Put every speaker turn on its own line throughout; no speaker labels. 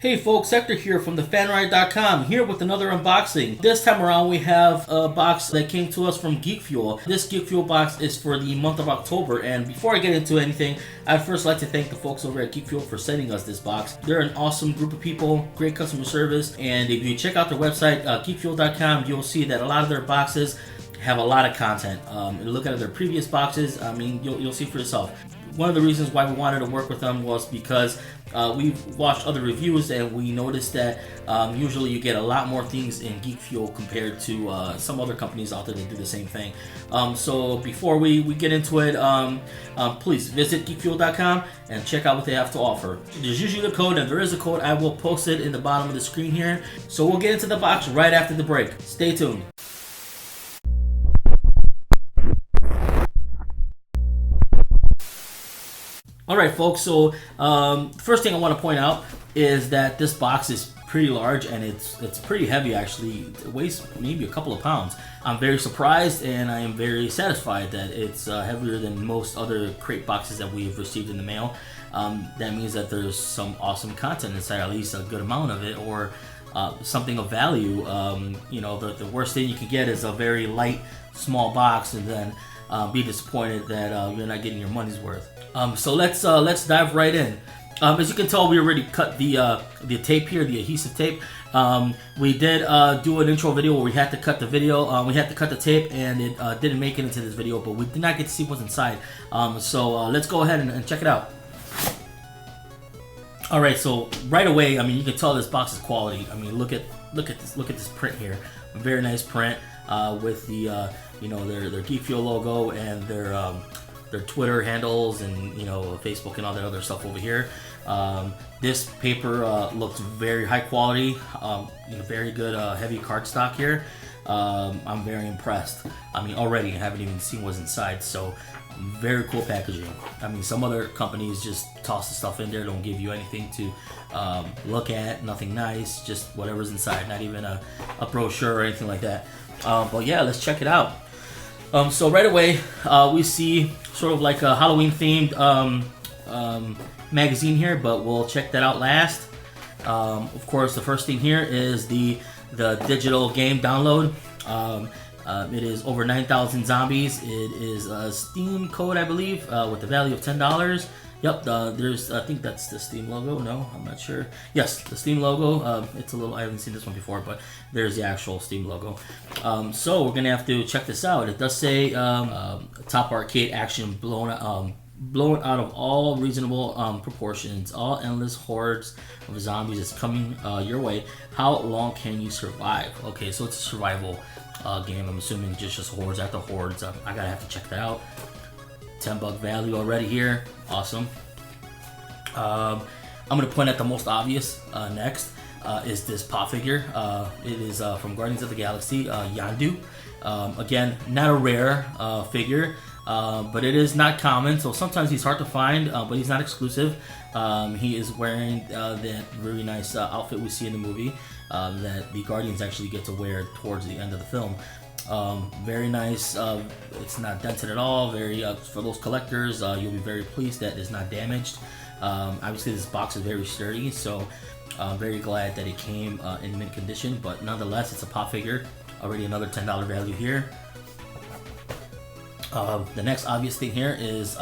Hey folks, Hector here from thefanride.com, here with another unboxing. This time around we have a box that came to us from Geek Fuel. This Geek Fuel box is for the month of October, and before I get into anything, I'd first like to thank the folks over at Geek Fuel for sending us this box. They're an awesome group of people, great customer service, and if you check out their website, geekfuel.com, you'll see that a lot of their boxes have a lot of content. Look at their previous boxes, I mean, you'll see for yourself. One of the reasons why we wanted to work with them was because we've watched other reviews and we noticed that usually you get a lot more things in Geek Fuel compared to some other companies out there that do the same thing. So before we get into it, please visit geekfuel.com and check out what they have to offer. There's usually a code, and there is a code. I will post it in the bottom of the screen here. So we'll get into the box right after the break. Stay tuned. Alright folks, so first thing I want to point out is that this box is pretty large and it's pretty heavy actually. It weighs maybe a couple of pounds. I'm very surprised and I am very satisfied that it's heavier than most other crate boxes that we've received in the mail. That means that there's some awesome content inside, at least a good amount of it, or something of value. You know, the worst thing you can get is a very light, small box and then be disappointed that you're not getting your money's worth. So let's dive right in. As you can tell, we already cut the tape here, the adhesive tape. We did do an intro video where we had to cut the video. We had to cut the tape, and it didn't make it into this video, but we did not get to see what's inside. So let's go ahead and check it out. All right, so right away, I mean, you can tell this box is quality. I mean, look at this print here. A very nice print with the you know, their Geek Fuel logo and their Twitter handles and, you know, Facebook and all that other stuff over here. This paper looks very high quality, you know, very good heavy cardstock here. I'm very impressed. I mean, already I haven't even seen what's inside, so very cool packaging. I mean, some other companies just toss the stuff in there, don't give you anything to look at, nothing nice, just whatever's inside, not even a brochure or anything like that. But yeah, let's check it out. So right away, we see sort of like a Halloween themed magazine here, but we'll check that out last. Of course, the first thing here is the digital game download. It is over 9,000 zombies. It is a Steam code, I believe, with the value of $10. Yep, there's, I think that's the Steam logo. No, I'm not sure. Yes, the Steam logo. It's a little, I haven't seen this one before, but there's the actual Steam logo. So we're gonna have to check this out. It does say top arcade action blown out of all reasonable proportions. All endless hordes of zombies is coming your way. How long can you survive? Okay, so it's a survival game. I'm assuming just hordes after hordes. I gotta have to check that out. $10 value already here. Awesome. I'm gonna point at the most obvious next. Is this pop figure. It is from Guardians of the Galaxy, Yondu. Again, not a rare figure, but it is not common, so sometimes he's hard to find, but he's not exclusive. He is wearing that very nice outfit we see in the movie that the Guardians actually get to wear towards the end of the film. Very nice. It's not dented at all. Very for those collectors, you'll be very pleased that it's not damaged. Obviously, this box is very sturdy, so I'm very glad that it came in mint condition. But nonetheless, it's a pop figure. Already another $10 value here. The next obvious thing here is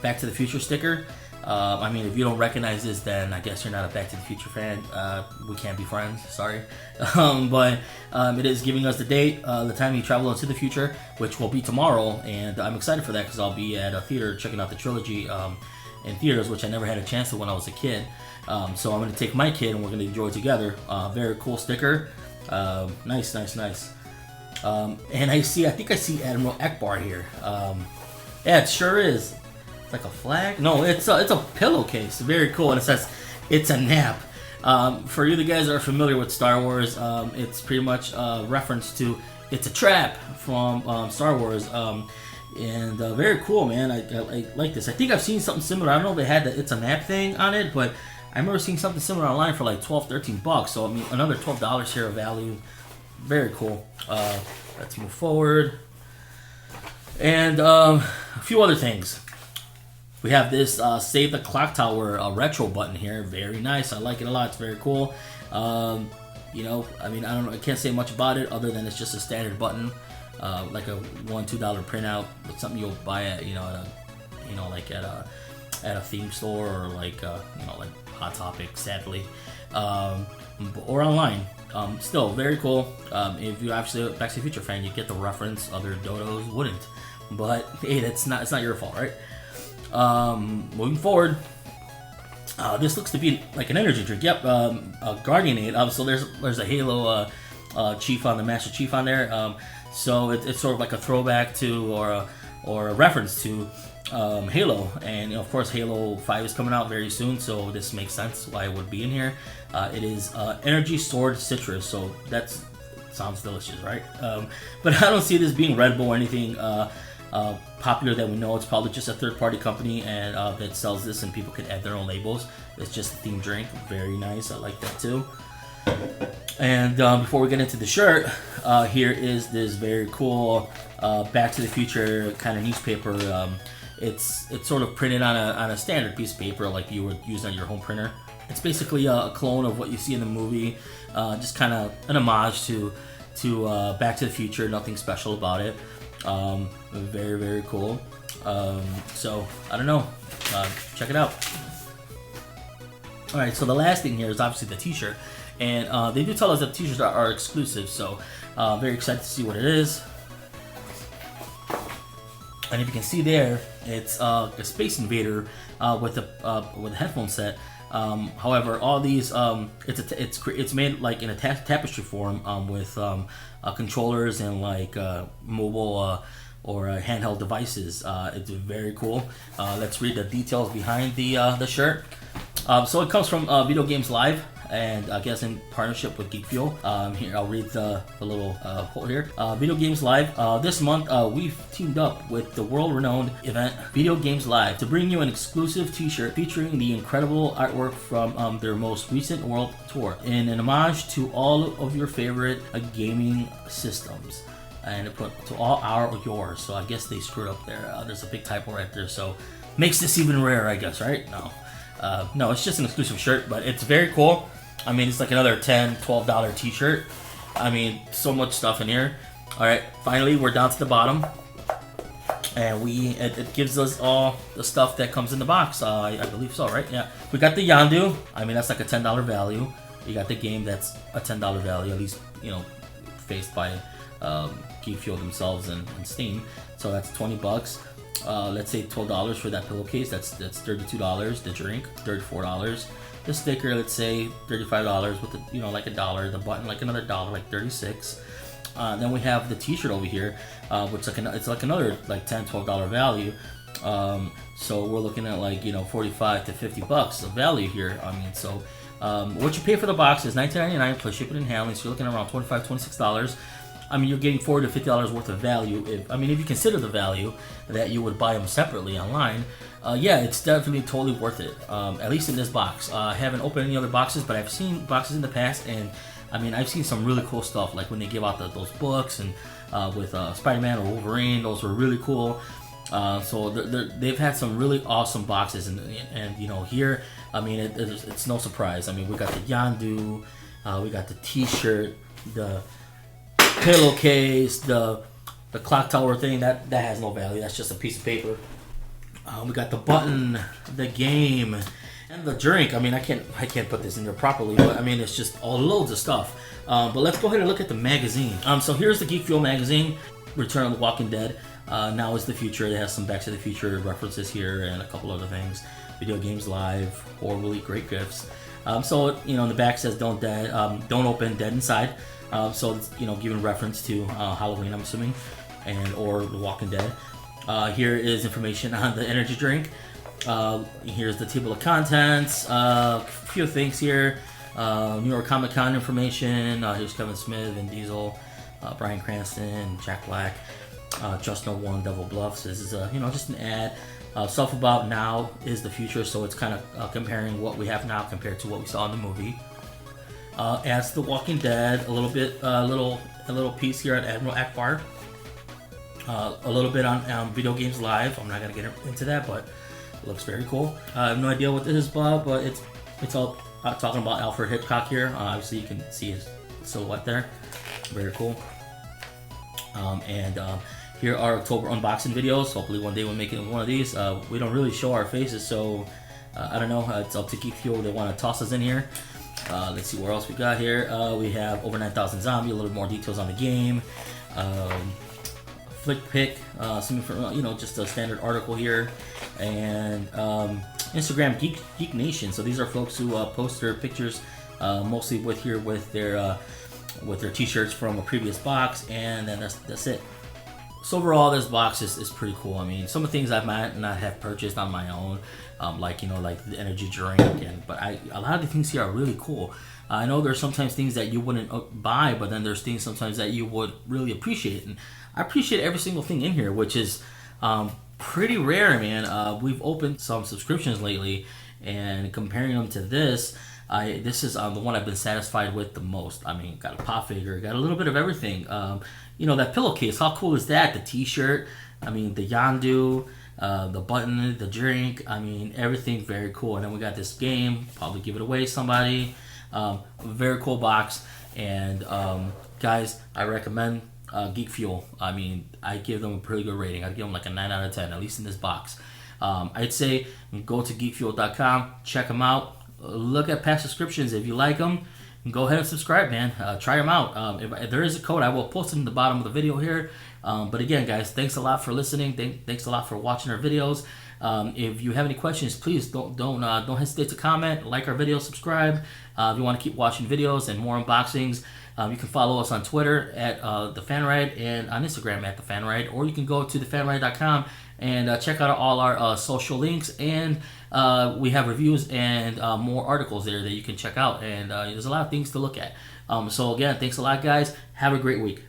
Back to the Future sticker. I mean, if you don't recognize this, then I guess you're not a Back to the Future fan. We can't be friends, sorry. But it is giving us the date, the time you travel into the future, which will be tomorrow, and I'm excited for that because I'll be at a theater checking out the trilogy in theaters, which I never had a chance to when I was a kid. So I'm going to take my kid and we're going to enjoy it together. Very cool sticker. Nice. And I think I see Admiral Akbar here. Yeah, it sure is. Like a flag? No, it's a pillowcase. Very cool, and it says it's a nap. For you guys that are familiar with Star Wars, it's pretty much a reference to It's a Trap from Star Wars. And very cool, man. I like this. I think I've seen something similar. I don't know if they had the It's a Nap thing on it, but I remember seeing something similar online for like $12-13. So I mean, another $12 here of value. Very cool. Let's move forward. And a few other things. We have this Save the Clock Tower retro button here. Very nice. I like it a lot. It's very cool. You know, I mean, I don't know. I can't say much about it other than it's just a standard button, like a $1-2 printout. It's something you'll buy at, you know, at a, you know, like at a theme store or like you know, like Hot Topic, sadly, or online. Still very cool. If you actually Back to the Future fan, you get the reference. Other dodos wouldn't. But hey, it's not your fault, right? Moving forward, this looks to be like an energy drink. Yep, a Guardianade. So there's a Halo Chief on the Master Chief on there. So it's sort of like a throwback to or a reference to Halo, and of course Halo 5 is coming out very soon, so this makes sense why it would be in here. It is energy stored citrus, so that sounds delicious, right? But I don't see this being Red Bull or anything popular that we know. It's probably just a third-party company and that sells this, and people can add their own labels. It's just a themed drink. Very nice. I like that too. And before we get into the shirt, here is this very cool Back to the Future kind of newspaper. It's sort of printed on a standard piece of paper like you would use on your home printer. It's basically a clone of what you see in the movie, just kind of an homage to Back to the Future. Nothing special about it. Very, very cool. So I don't know. Check it out. All right. So the last thing here is obviously the T-shirt, and they do tell us that T-shirts are exclusive. So very excited to see what it is. And if you can see there, it's a Space Invader with a headphone set. However, all these it's made like in a tapestry form with controllers and like mobile or handheld devices. It's very cool. Let's read the details behind the shirt. So it comes from Video Games Live, and I guess in partnership with Geek Fuel. Here, I'll read the little quote here. Video Games Live. This month, we've teamed up with the world-renowned event Video Games Live to bring you an exclusive T-shirt featuring the incredible artwork from their most recent world tour, in an homage to all of your favorite gaming systems. And it put to all our yours. So I guess they screwed up there. There's a big typo right there. So makes this even rare, I guess, right? No, it's just an exclusive shirt, but it's very cool. I mean, it's like another $10, $12 T-shirt. I mean, so much stuff in here. All right, finally, we're down to the bottom, and it gives us all the stuff that comes in the box. I believe so, right? Yeah, we got the Yondu. I mean, that's like a $10 value. You got the game, that's a $10 value, at least, you know, faced by Geek Fuel themselves and Steam. So that's $20. Let's say $12 for that pillowcase. That's $32. The drink, $34. The sticker, let's say $35 with the, you know, like $1. The button, like another $1, like $36. Then we have the T-shirt over here, which it's like another like $10, $12 value. So we're looking at like, you know, $45 to $50 of value here. I mean, so what you pay for the box is $19.99 plus shipping and handling. So you're looking around $25, $26. I mean, you're getting $40 to $50 worth of value. If you consider the value that you would buy them separately online, yeah, it's definitely totally worth it. At least in this box. I haven't opened any other boxes, but I've seen boxes in the past, and I mean, I've seen some really cool stuff, like when they give out those books and with Spider-Man or Wolverine. Those were really cool. So they've had some really awesome boxes, and you know, here, I mean, it's no surprise. I mean, we got the Yondu, we got the T-shirt, the pillowcase, the clock tower thing that has no value. That's just a piece of paper. We got the button, the game, and the drink. I mean, I can't put this in there properly, but I mean, it's just all loads of stuff. But let's go ahead and look at the magazine. So here's the Geek Fuel magazine, Return of the Walking Dead. Now is the Future. It has some Back to the Future references here and a couple other things. Video Games Live, horribly great gifts. So you know, the back says don't open, dead inside. So it's, you know, giving reference to Halloween, I'm assuming, or The Walking Dead. Here is information on the energy drink. Here's the table of contents. A few things here. New York Comic Con information. Here's Kevin Smith, Vin Diesel, Bryan Cranston, Jack Black, Just No One, Devil Bluffs. This is you know, just an ad. Stuff about now is the future, so it's kind of comparing what we have now compared to what we saw in the movie. As The Walking Dead, a little piece here at Admiral Akbar. A little bit on Video Games Live. I'm not gonna get into that, but looks very cool. I have no idea what this is, but it's all talking about Alfred Hitchcock here. Obviously, you can see his silhouette there. Very cool. Here are October unboxing videos. Hopefully, one day we'll make it in one of these. We don't really show our faces, so I don't know. It's up to Geek Fuel. They want to toss us in here. Let's see what else we got here. We have over 9,000 zombie. A little more details on the game. Flick pick, some just a standard article here, and Instagram Geek Nation. So these are folks who post their pictures, mostly with their t-shirts from a previous box, and then that's it. So overall, this box is pretty cool. I mean, some of the things I might not have purchased on my own, like the energy drink, but a lot of the things here are really cool. I know there's sometimes things that you wouldn't buy, but then there's things sometimes that you would really appreciate, and I appreciate every single thing in here, which is pretty rare, man. We've opened some subscriptions lately, and comparing them to this is the one I've been satisfied with the most. I mean, got a pop figure, got a little bit of everything. That pillowcase, how cool is that? The t-shirt, I mean, the Yondu, the button, the drink, I mean, everything very cool. And then we got this game, probably give it away to somebody. Very cool box. And guys, I recommend Geek Fuel. I mean, I give them a pretty good rating. I'd give them like a 9 out of 10, at least in this box. I'd say go to geekfuel.com, check them out, look at past subscriptions. If you like them, go ahead and subscribe, man. Try them out. If there is a code, I will post it in the bottom of the video here. But again, guys, thanks a lot for listening. Thanks a lot for watching our videos. If you have any questions, please don't hesitate to comment, like our video, subscribe. If you want to keep watching videos and more unboxings, you can follow us on Twitter at The Fan Ride and on Instagram at The Fan Ride, or you can go to thefanride.com and check out all our social links, and we have reviews and more articles there that you can check out, and there's a lot of things to look at. So again, thanks a lot, guys. Have a great week.